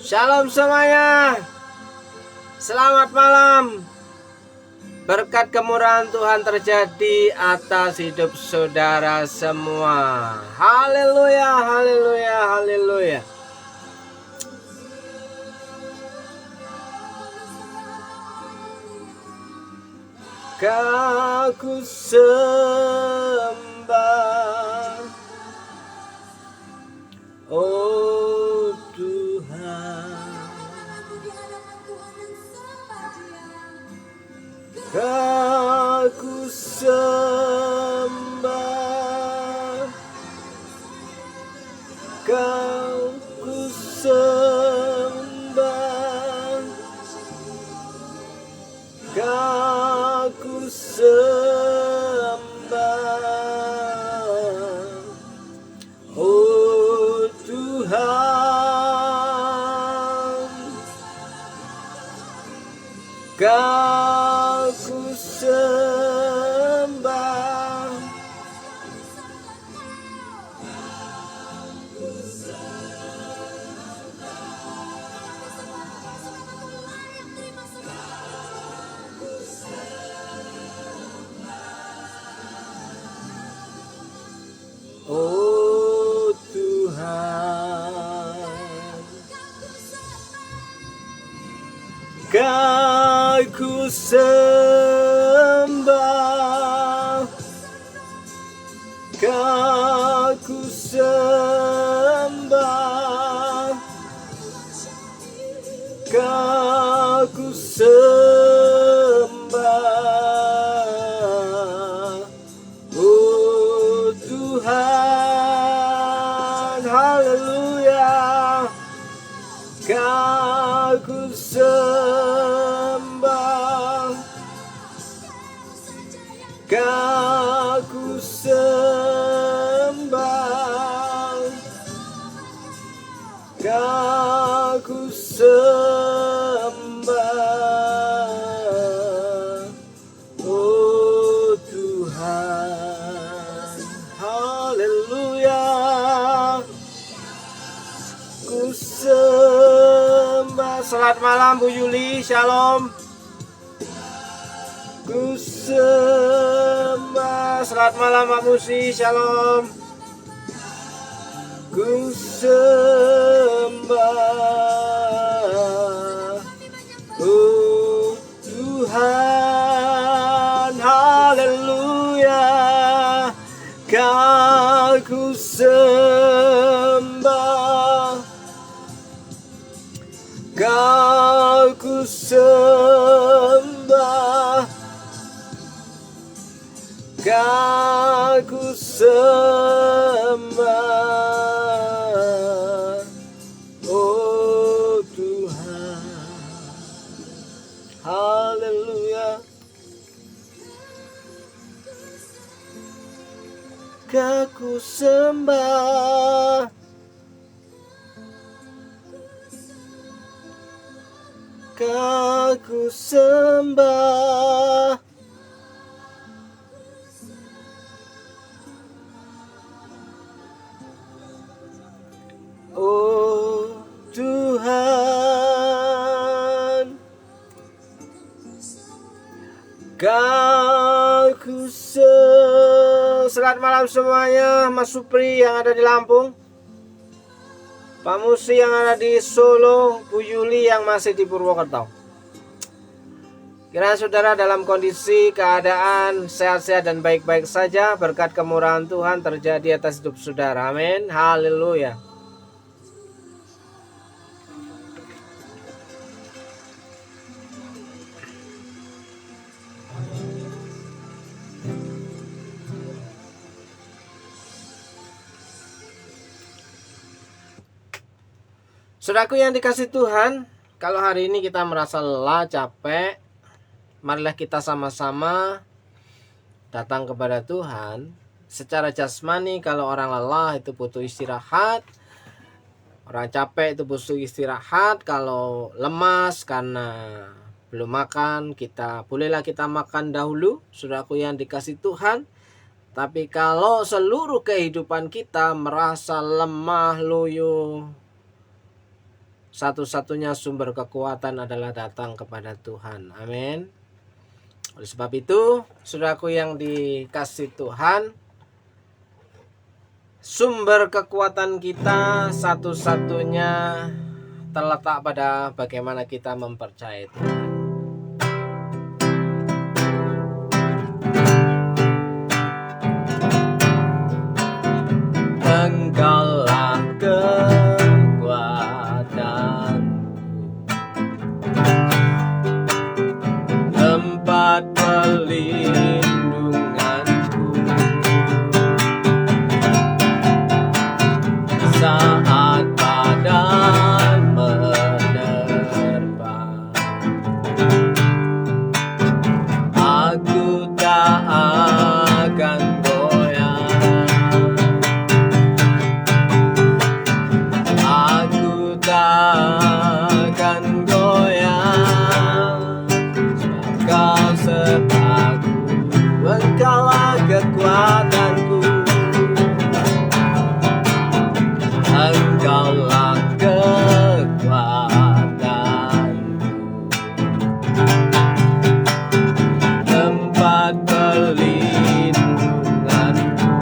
Shalom semuanya. Selamat malam. Berkat kemurahan Tuhan terjadi atas hidup saudara semua. Haleluya, haleluya, haleluya. Ku sembah, oh Tuhan. Ku sembah, ku sembah, ku sembah, oh Tuhan. Ku sembah, oh Tuhan. Ku sembah, ku sembah, ku sembah, oh Tuhan. Haleluya. Ku sembah, ku sembah, ku sembah, oh Tuhan. Haleluya. Ku sembah. Selamat malam Bu Yuli, shalom. Ku sembah. Selamat malam Pak Musi, shalom. Ku sembah, oh Tuhan. Haleluya. Ku sembah, ku sembah, ku sembah, oh Tuhan. Haleluya. Ku sembah, ku sembah, oh Tuhan. Ku selamat malam semuanya. Mas Supri yang ada di Lampung, Pak Musi yang ada di Solo, Bu Yuli yang masih di Purwokerto. Kiranya saudara dalam kondisi keadaan sehat-sehat dan baik-baik saja. Berkat kemurahan Tuhan terjadi atas hidup saudara. Amin. Haleluya. Saudaraku yang dikasih Tuhan, kalau hari ini kita merasa lelah, capek, marilah kita sama-sama datang kepada Tuhan. Secara jasmani, kalau orang lelah itu butuh istirahat, orang capek itu butuh istirahat. Kalau lemas karena belum makan, bolehlah kita makan dahulu, saudaraku yang dikasih Tuhan. Tapi kalau seluruh kehidupan kita merasa lemah, loyo, satu-satunya sumber kekuatan adalah datang kepada Tuhan. Amin. Oleh sebab itu, saudaraku yang dikasih Tuhan, sumber kekuatan kita satu-satunya terletak pada bagaimana kita mempercayai Tuhan. Engkaulah tempat perlindunganku saat badai menerpa. Aku tak akan goyah, aku tak akan goyah. Kau sertaku, Engkaulah kekuatanku, Engkaulah kekuatanku, tempat perlindunganku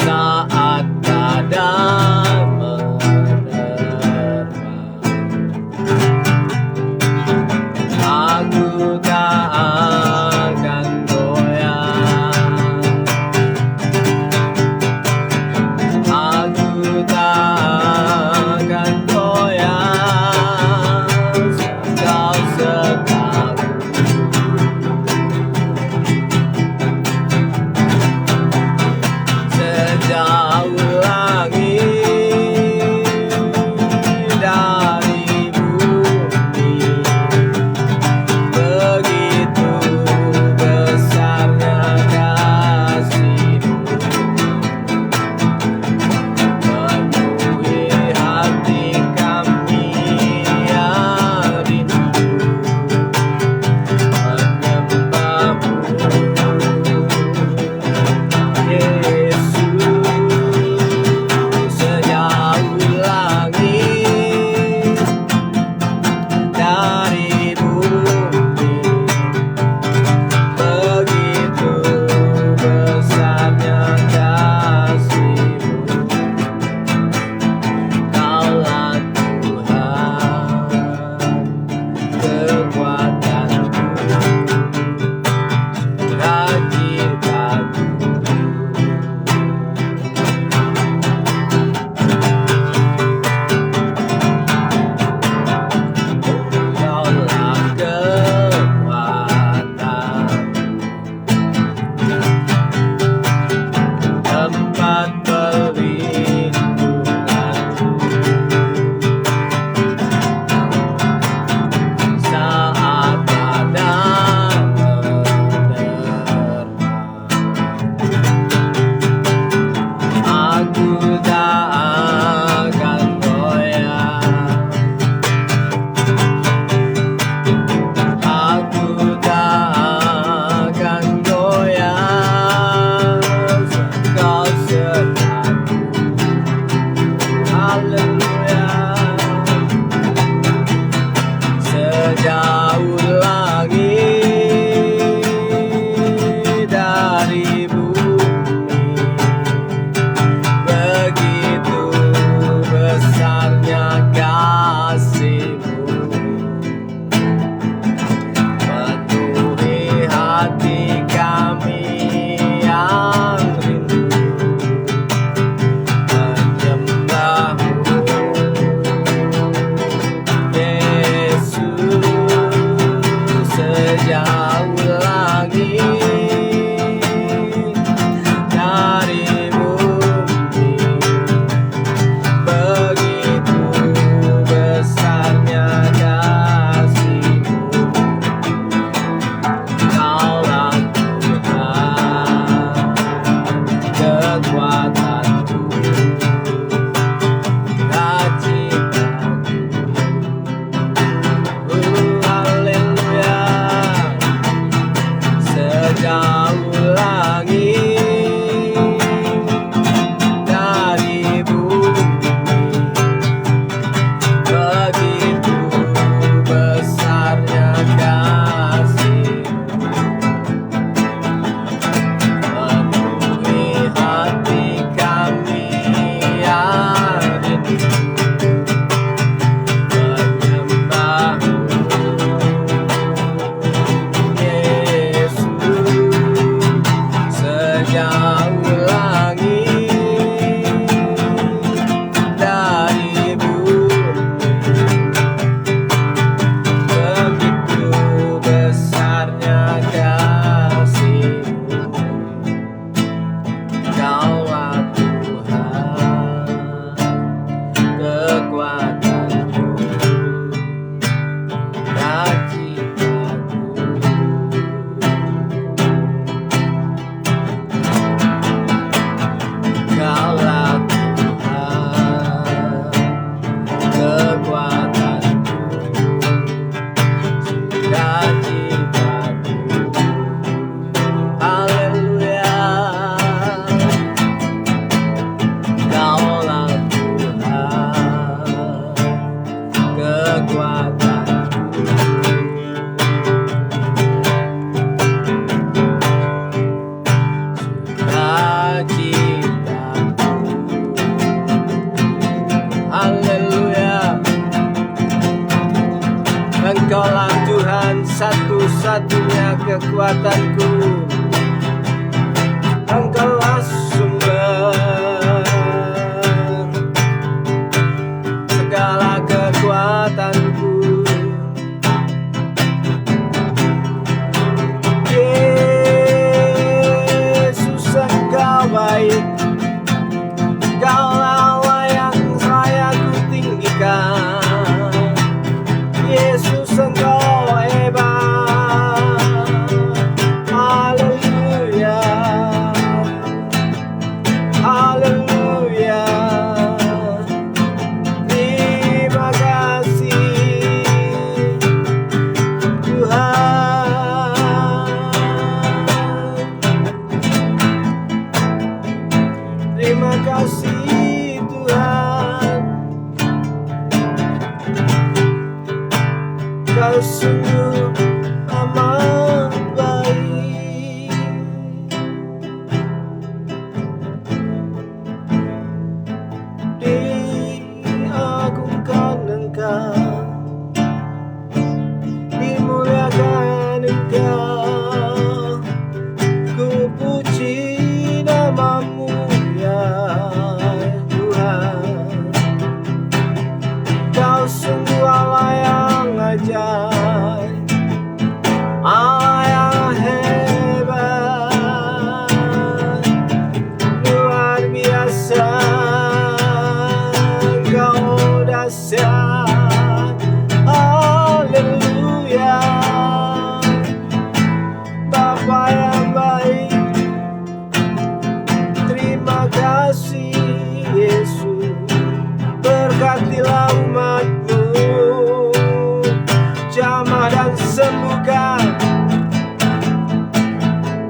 saat badai menerpa. Aku tak akan goyah, aku tak akan goyah. Kau sertaku, sejauh langit dari bumi, begitu besarnya kasih-Mu, penuhi hati kami yang rindu menyembah-Mu, Yesus. Sejauh langit dari bumi, begitu besarnya kasih-Mu. Kaulah Tuhan, kekuatanku, rajikanku. Kaulah kekuatanku, tempat perlindunganku saat badai menerpa. Aku tak akan goyah, aku tak akan goyah. Kau sertaku, haleluya. Sejauh langit dari bumi, begitu besarnya kasih-Mu, penuhi hati kami yang rindu menyembah-Mu, Yesus. Sejauh langit dari bumi, begitu besarnya kasih-Mu. Kaulah Tuhan, kekuatanku, rajikanku. Haleluya. Sejauh langit dari bumi, kekuatanku, Engkaulah sumber segala kekuatanku. Yesus, Engkau baik, Engkaulah Allah yang saya ku tinggikan. Yesus, Engkau hebat. Haleluya, haleluya. Terima kasih Tuhan. Terima kasih Tuhan. Kau sungguh amat baik. Diagungkan Engkau, dimuliakan Engkau, ku puji namamu ya Tuhan. Kau sungguh Allah yang ajaib, Allah yang hebat, luar biasa. Engkau dahsyat. Haleluya. Bapa yang baik, terima kasih Yesus. Berkatilah umat-Mu, jamah dan sembuhkan.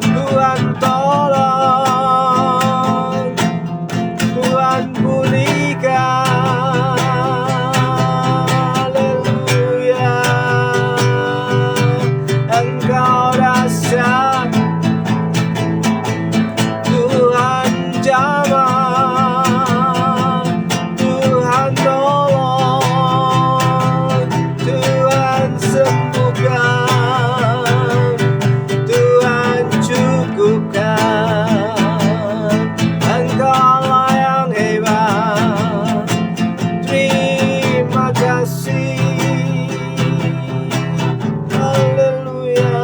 Tuhan tolong, Tuhan pulihkan. Haleluya. Engkau dahsyat, Tuhan jamah, Tuhan tolong, Tuhan sembuhkan, Tuhan cukupkan. Engkau Allah yang hebat. Terima kasih. Haleluya.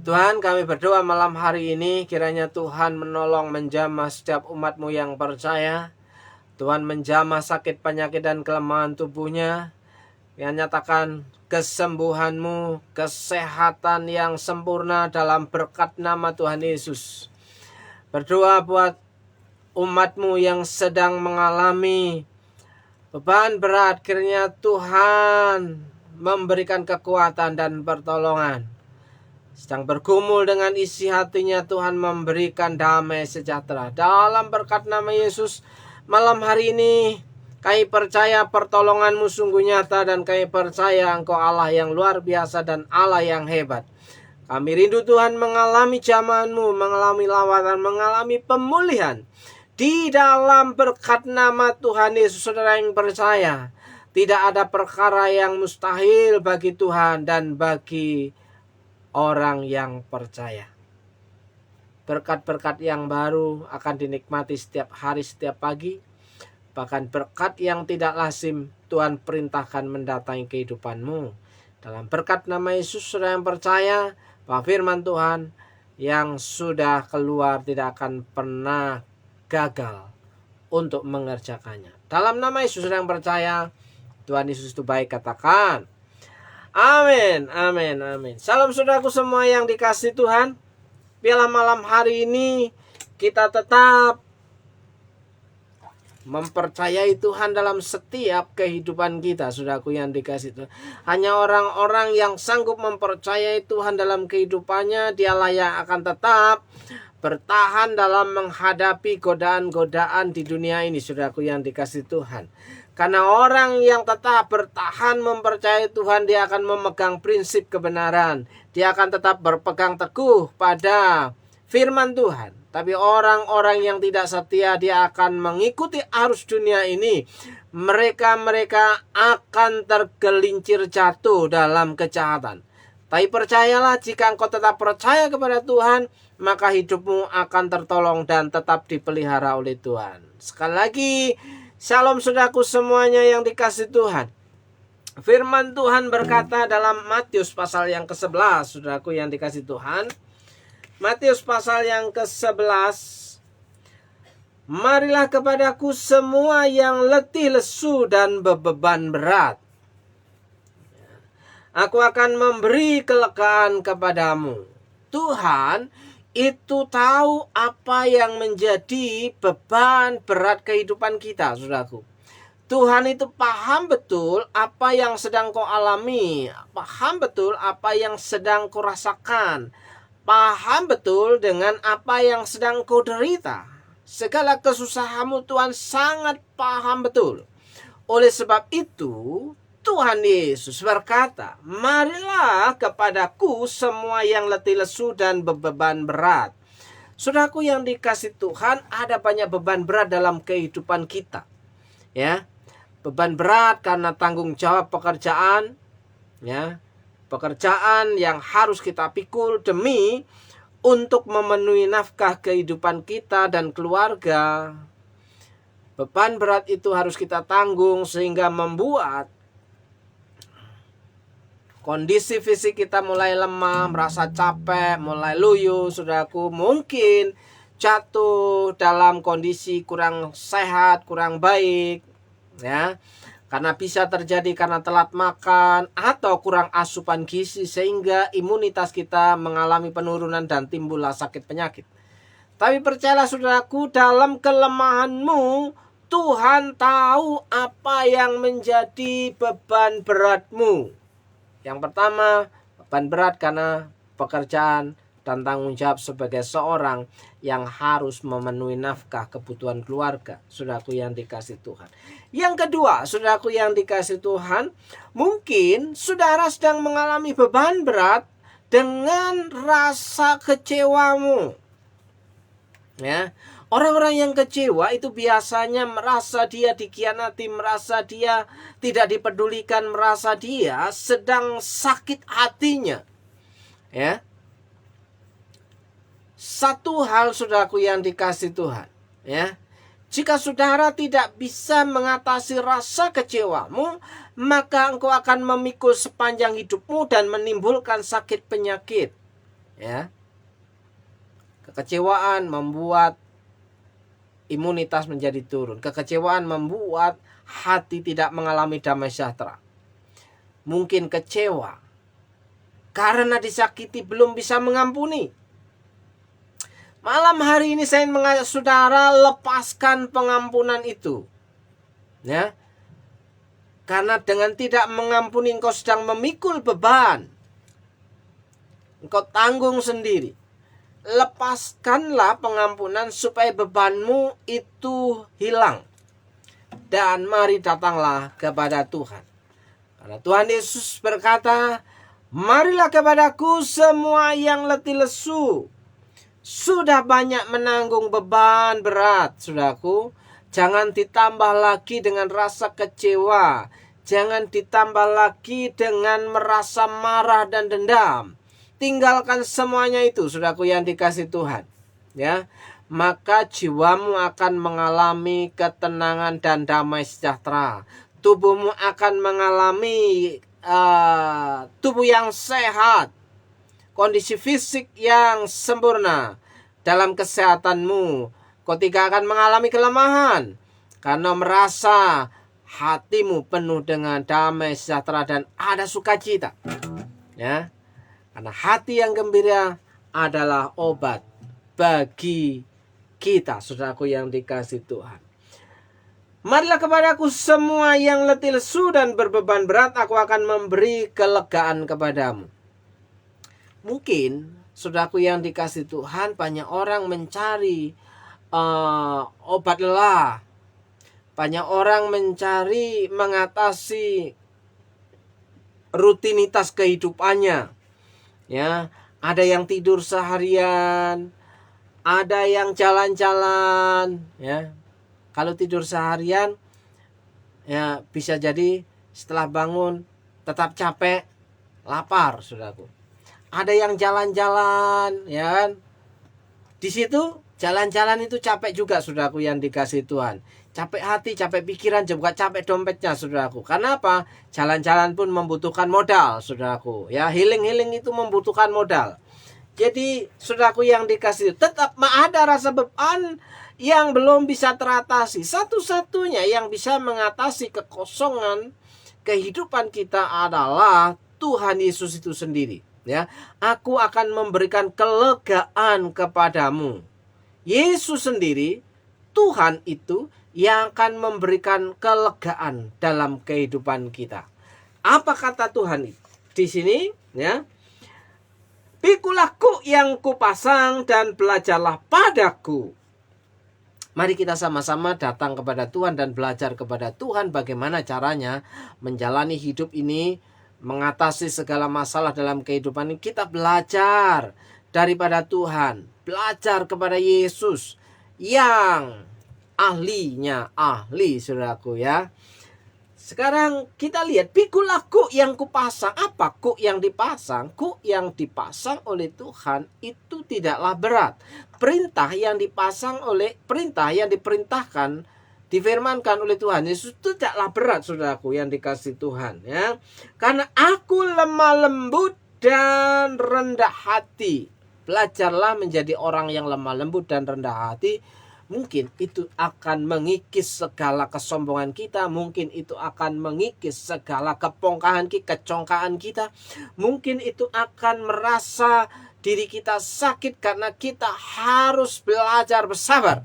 Tuhan, kami berdoa malam hari ini, kiranya Tuhan menolong menjamah setiap umat-Mu yang percaya. Tuhan menjamah sakit penyakit dan kelemahan tubuhnya. Yang nyatakan kesembuhan-Mu, kesehatan yang sempurna dalam berkat nama Tuhan Yesus. Berdoa buat umat-Mu yang sedang mengalami beban berat, kiranya Tuhan memberikan kekuatan dan pertolongan. Sedang bergumul dengan isi hatinya, Tuhan memberikan damai sejahtera. Dalam berkat nama Yesus, malam hari ini kami percaya pertolongan-Mu sungguh nyata, dan kami percaya Engkau Allah yang luar biasa dan Allah yang hebat. Kami rindu Tuhan mengalami jamahan-Mu, mengalami lawatan, mengalami pemulihan. Di dalam berkat nama Tuhan Yesus, saudara yang percaya, tidak ada perkara yang mustahil bagi Tuhan dan bagi orang yang percaya. Berkat-berkat yang baru akan dinikmati setiap hari, setiap pagi. Bahkan berkat yang tidak lazim Tuhan perintahkan mendatangi kehidupanmu. Dalam berkat nama Yesus, saudara yang percaya bahwa firman Tuhan yang sudah keluar tidak akan pernah gagal untuk mengerjakannya. Dalam nama Yesus, saudara yang percaya Tuhan Yesus itu baik, katakan amin, amin, amin. Salam saudaraku semua yang dikasihi Tuhan. Biarlah malam hari ini kita tetap mempercayai Tuhan dalam setiap kehidupan kita, saudaraku yang dikasihi Tuhan. Hanya orang-orang yang sanggup mempercayai Tuhan dalam kehidupannya, dialah yang akan tetap bertahan dalam menghadapi godaan-godaan di dunia ini, saudaraku yang dikasihi Tuhan. Karena orang yang tetap bertahan mempercayai Tuhan, dia akan memegang prinsip kebenaran. Dia akan tetap berpegang teguh pada firman Tuhan. Tapi orang-orang yang tidak setia, dia akan mengikuti arus dunia ini. Mereka akan tergelincir jatuh dalam kejahatan. Tapi percayalah, jika engkau tetap percaya kepada Tuhan, maka hidupmu akan tertolong dan tetap dipelihara oleh Tuhan. Sekali lagi, shalom saudaraku semuanya yang dikasihi Tuhan. Firman Tuhan berkata dalam Matius pasal yang ke-11, saudaraku yang dikasihi Tuhan. Matius pasal yang ke-11. Marilah kepadaku semua yang letih lesu dan beban berat. Aku akan memberi kelegaan kepadamu. Tuhan itu tahu apa yang menjadi beban berat kehidupan kita, saudaraku. Tuhan itu paham betul apa yang sedang kau alami, paham betul apa yang sedang kau rasakan, paham betul dengan apa yang sedang kau derita. Segala kesusahanmu Tuhan sangat paham betul. Oleh sebab itu, Tuhan Yesus berkata, marilah kepadaku semua yang letih lesu dan beban berat. Saudaraku yang dikasihi Tuhan, ada banyak beban berat dalam kehidupan kita. Ya, beban berat karena tanggung jawab pekerjaan, ya, pekerjaan yang harus kita pikul demi untuk memenuhi nafkah kehidupan kita dan keluarga. Beban berat itu harus kita tanggung sehingga membuat kondisi fisik kita mulai lemah, merasa capek, mulai loyo, saudaraku. Mungkin jatuh dalam kondisi kurang sehat, kurang baik, ya. Karena bisa terjadi karena telat makan atau kurang asupan gizi sehingga imunitas kita mengalami penurunan dan timbullah sakit penyakit. Tapi percayalah saudaraku, dalam kelemahanmu Tuhan tahu apa yang menjadi beban beratmu. Yang pertama, beban berat karena pekerjaan dan tanggung jawab sebagai seorang yang harus memenuhi nafkah kebutuhan keluarga, saudaraku yang dikasihi Tuhan. Yang kedua, saudaraku yang dikasihi Tuhan, mungkin saudara sedang mengalami beban berat dengan rasa kecewamu. Ya, orang-orang yang kecewa itu biasanya merasa dia dikhianati, merasa dia tidak dipedulikan, merasa dia sedang sakit hatinya. Ya. Satu hal saudaraku yang dikasihi Tuhan, ya. Jika saudara tidak bisa mengatasi rasa kecewamu, maka engkau akan memikul sepanjang hidupmu dan menimbulkan sakit penyakit. Ya. Kekecewaan membuat imunitas menjadi turun. Kekecewaan membuat hati tidak mengalami damai sejahtera. Mungkin kecewa karena disakiti belum bisa mengampuni. Malam hari ini saya mengajak saudara lepaskan pengampunan itu. Ya. Karena dengan tidak mengampuni engkau sedang memikul beban. Engkau tanggung sendiri. Lepaskanlah pengampunan supaya bebanmu itu hilang. Dan mari datanglah kepada Tuhan. Karena Tuhan Yesus berkata, marilah kepadaku semua yang letih lesu. Sudah banyak menanggung beban berat, saudaraku. Jangan ditambah lagi dengan rasa kecewa. Jangan ditambah lagi dengan merasa marah dan dendam. Tinggalkan semuanya itu, saudaraku yang dikasihi Tuhan. Ya, maka jiwamu akan mengalami ketenangan dan damai sejahtera. Tubuhmu akan mengalami tubuh yang sehat. Kondisi fisik yang sempurna. Dalam kesehatanmu, kau tidak akan mengalami kelemahan. Karena merasa hatimu penuh dengan damai sejahtera dan ada sukacita. Ya. Karena hati yang gembira adalah obat bagi kita, saudaraku yang dikasihi Tuhan. Marilah kepadaku semua yang letih lesu dan berbeban berat, aku akan memberi kelegaan kepadamu. Mungkin, saudaraku yang dikasihi Tuhan, banyak orang mencari obat lelah. Banyak orang mencari mengatasi rutinitas kehidupannya. Ya, ada yang tidur seharian, ada yang jalan-jalan, ya. Kalau tidur seharian, ya bisa jadi setelah bangun tetap capek, lapar, saudaraku. Ada yang jalan-jalan, ya kan? Di situ jalan-jalan itu capek juga, saudaraku yang dikasih Tuhan. Capek hati, capek pikiran, juga capek dompetnya, saudaraku. Karena apa? Jalan-jalan pun membutuhkan modal, saudaraku. Ya, healing itu membutuhkan modal. Jadi saudaraku yang dikasih, tetap ada rasa beban yang belum bisa teratasi. Satu-satunya yang bisa mengatasi kekosongan kehidupan kita adalah Tuhan Yesus itu sendiri. Ya, aku akan memberikan kelegaan kepadamu. Yesus sendiri, Tuhan itu yang akan memberikan kelegaan dalam kehidupan kita. Apa kata Tuhan di sini? Ya. Pikulah kuk yang kupasang dan belajarlah padaku. Mari kita sama-sama datang kepada Tuhan dan belajar kepada Tuhan bagaimana caranya menjalani hidup ini, mengatasi segala masalah dalam kehidupan ini. Kita belajar daripada Tuhan, belajar kepada Yesus yang ahlinya ahli, saudaraku ya. Sekarang kita lihat, pikulah kuk yang kupasang. Apa kuk yang dipasang? Kuk yang dipasang oleh Tuhan itu tidaklah berat. Perintah yang diperintahkan, difirmankan oleh Tuhan Yesus itu tidaklah berat, saudaraku yang dikasih Tuhan ya. Karena aku lemah lembut dan rendah hati. Belajarlah menjadi orang yang lemah lembut dan rendah hati. Mungkin itu akan mengikis segala kesombongan kita. Mungkin itu akan mengikis segala kecongkaan kita. Mungkin itu akan merasa diri kita sakit karena kita harus belajar bersabar.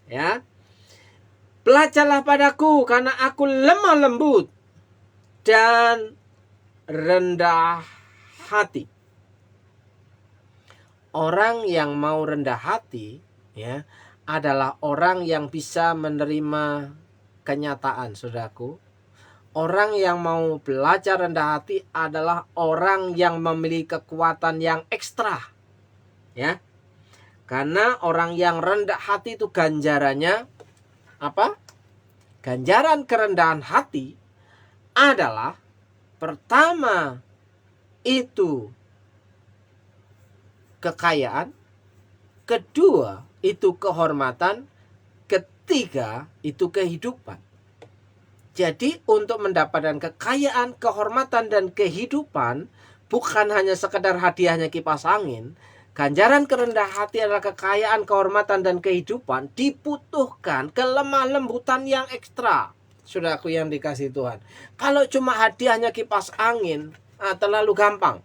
Ya. Belajarlah padaku karena aku lemah lembut dan rendah hati. Orang yang mau rendah hati, ya, adalah orang yang bisa menerima kenyataan, saudaraku. Orang yang mau belajar rendah hati adalah orang yang memiliki kekuatan yang ekstra. Ya. Karena orang yang rendah hati itu ganjarannya apa? Ganjaran kerendahan hati adalah pertama itu kekayaan, kedua itu kehormatan, ketiga itu kehidupan. Jadi untuk mendapatkan kekayaan, kehormatan, dan kehidupan bukan hanya sekedar hadiahnya kipas angin. Ganjaran kerendah hati adalah kekayaan, kehormatan, dan kehidupan. Dibutuhkan kelemah lembutan yang ekstra, saudaraku yang dikasih Tuhan. Kalau cuma hadiahnya kipas angin, terlalu gampang,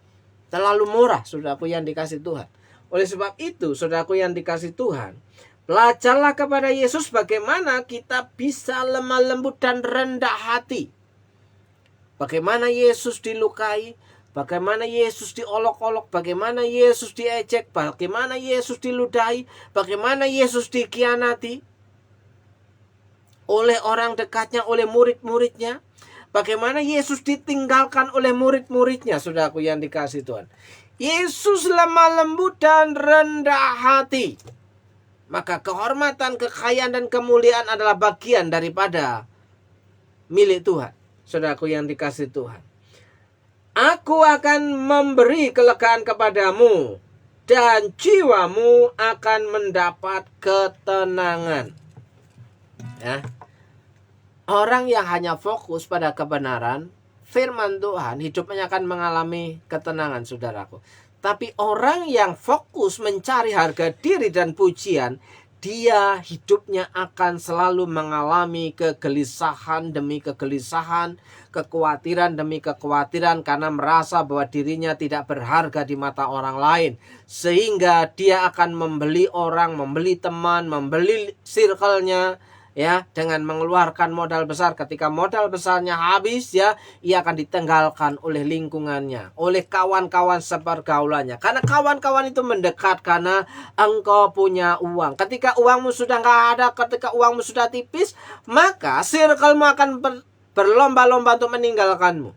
terlalu murah, saudaraku yang dikasih Tuhan. Oleh sebab itu, saudaraku yang dikasih Tuhan, belajarlah kepada Yesus bagaimana kita bisa lemah lembut dan rendah hati. Bagaimana Yesus dilukai, bagaimana Yesus diolok-olok, bagaimana Yesus diejek, bagaimana Yesus diludahi, bagaimana Yesus dikhianati oleh orang dekatnya, oleh murid-muridnya. Bagaimana Yesus ditinggalkan oleh murid-muridnya, saudaraku yang dikasih Tuhan. Yesus lemah lembut dan rendah hati. Maka kehormatan, kekayaan, dan kemuliaan adalah bagian daripada milik Tuhan, saudaraku yang dikasih Tuhan. Aku akan memberi kelegaan kepadamu dan jiwamu akan mendapat ketenangan. Ya. Orang yang hanya fokus pada kebenaran firman Tuhan, hidupnya akan mengalami ketenangan, saudaraku. Tapi orang yang fokus mencari harga diri dan pujian, dia hidupnya akan selalu mengalami kegelisahan demi kegelisahan, kekhawatiran demi kekhawatiran, karena merasa bahwa dirinya tidak berharga di mata orang lain. Sehingga dia akan membeli orang, membeli teman, membeli circle-nya, ya, dengan mengeluarkan modal besar. Ketika modal besarnya habis, ya, ia akan ditinggalkan oleh lingkungannya, oleh kawan-kawan sepergaulannya. Karena kawan-kawan itu mendekat karena engkau punya uang. Ketika uangmu sudah nggak ada, ketika uangmu sudah tipis, maka circle-mu akan berlomba-lomba untuk meninggalkanmu.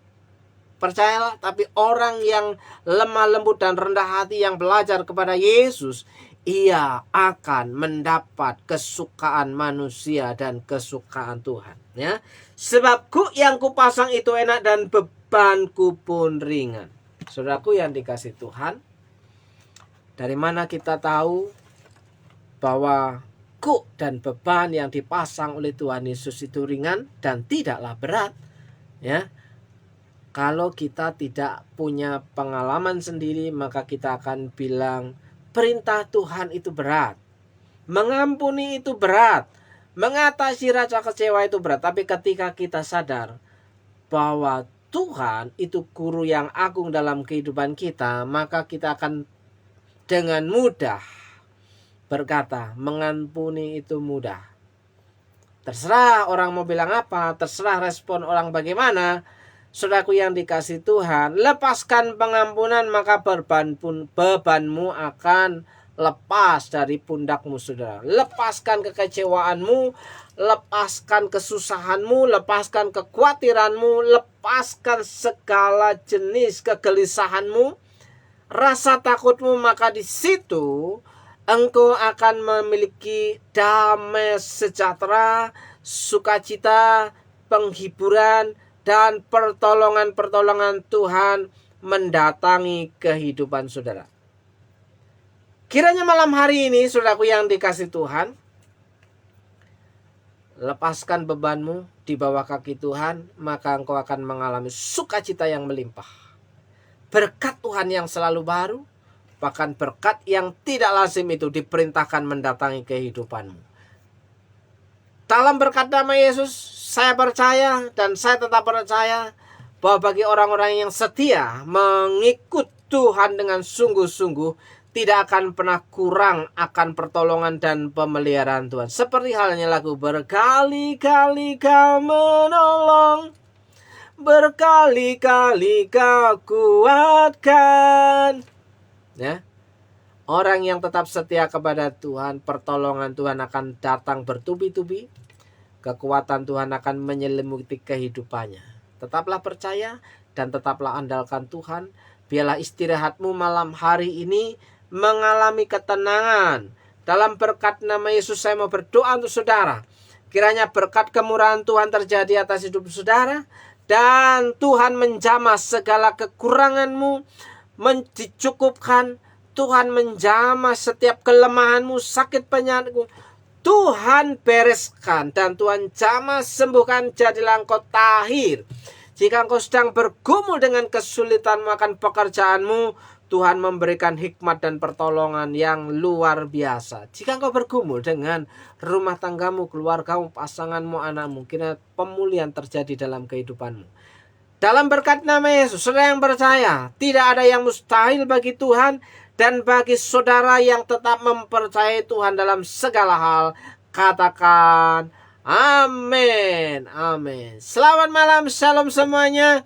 Percayalah, tapi orang yang lemah lembut dan rendah hati yang belajar kepada Yesus, ia akan mendapat kesukaan manusia dan kesukaan Tuhan. Ya, sebabku yang kupasang itu enak dan bebanku pun ringan. Saudaraku yang dikasih Tuhan, dari mana kita tahu bahwa kuk dan beban yang dipasang oleh Tuhan Yesus itu ringan dan tidaklah berat? Ya, kalau kita tidak punya pengalaman sendiri, maka kita akan bilang perintah Tuhan itu berat, mengampuni itu berat, mengatasi rasa kecewa itu berat. Tapi ketika kita sadar bahwa Tuhan itu guru yang agung dalam kehidupan kita, maka kita akan dengan mudah berkata, mengampuni itu mudah. Terserah orang mau bilang apa, terserah respon orang bagaimana. Saudaraku yang dikasih Tuhan, lepaskan pengampunan, maka bebanmu akan lepas dari pundakmu, saudara. Lepaskan kekecewaanmu, lepaskan kesusahanmu, lepaskan kekhawatiranmu, lepaskan segala jenis kegelisahanmu, rasa takutmu, maka di situ engkau akan memiliki damai sejahtera, sukacita, penghiburan, dan pertolongan-pertolongan Tuhan mendatangi kehidupan saudara. Kiranya malam hari ini, saudaraku yang dikasih Tuhan, lepaskan bebanmu di bawah kaki Tuhan, maka engkau akan mengalami sukacita yang melimpah. Berkat Tuhan yang selalu baru, bahkan berkat yang tidak lazim itu diperintahkan mendatangi kehidupanmu. Dalam berkat nama Yesus, saya percaya dan saya tetap percaya bahwa bagi orang-orang yang setia mengikut Tuhan dengan sungguh-sungguh, tidak akan pernah kurang akan pertolongan dan pemeliharaan Tuhan. Seperti halnya lagu berkali-kali kau menolong, berkali-kali kau kuatkan. Ya, orang yang tetap setia kepada Tuhan, pertolongan Tuhan akan datang bertubi-tubi. Kekuatan Tuhan akan menyelimuti kehidupannya. Tetaplah percaya dan tetaplah andalkan Tuhan. Biarlah istirahatmu malam hari ini mengalami ketenangan. Dalam berkat nama Yesus saya mau berdoa untuk saudara. Kiranya berkat kemurahan Tuhan terjadi atas hidup saudara. Dan Tuhan menjamah segala kekuranganmu, dicukupkan. Tuhan menjamah setiap kelemahanmu, sakit penyakitmu. Tuhan bereskan dan Tuhan jamah sembuhkan, jadilah engkau tahir. Jika engkau sedang bergumul dengan kesulitanmu akan pekerjaanmu, Tuhan memberikan hikmat dan pertolongan yang luar biasa. Jika engkau bergumul dengan rumah tanggamu, keluargamu, pasanganmu, anakmu, kira pemulihan terjadi dalam kehidupanmu. Dalam berkat nama Yesus, saudara yang percaya, tidak ada yang mustahil bagi Tuhan. Dan bagi saudara yang tetap mempercayai Tuhan dalam segala hal, katakan amin, amin. Selamat malam, shalom semuanya.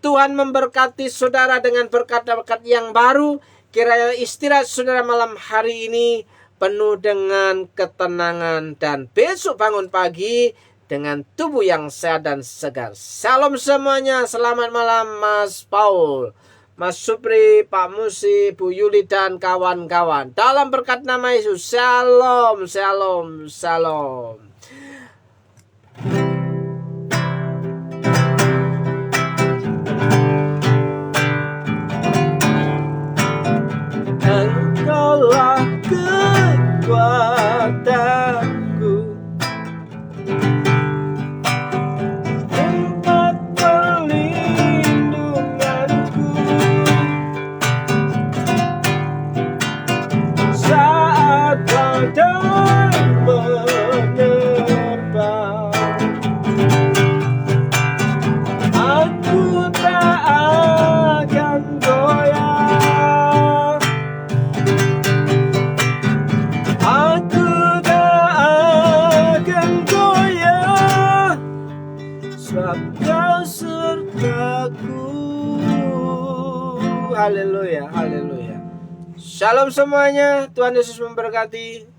Tuhan memberkati saudara dengan berkat-berkat yang baru. Kiranya istirahat saudara malam hari ini penuh dengan ketenangan, dan besok bangun pagi dengan tubuh yang sehat dan segar. Shalom semuanya, selamat malam Mas Paul, Mas Supri, Pak Musi, Bu Yuli, dan kawan-kawan. Dalam berkat nama Yesus, shalom, shalom, shalom. Engkaulah kekuatanku, tempat perlindunganku, saat badai menerpa. Aku tak akan goyah, aku tak akan goyah, sebab Kau sertaku. Haleluya, haleluya. Shalom semuanya, Tuhan Yesus memberkati.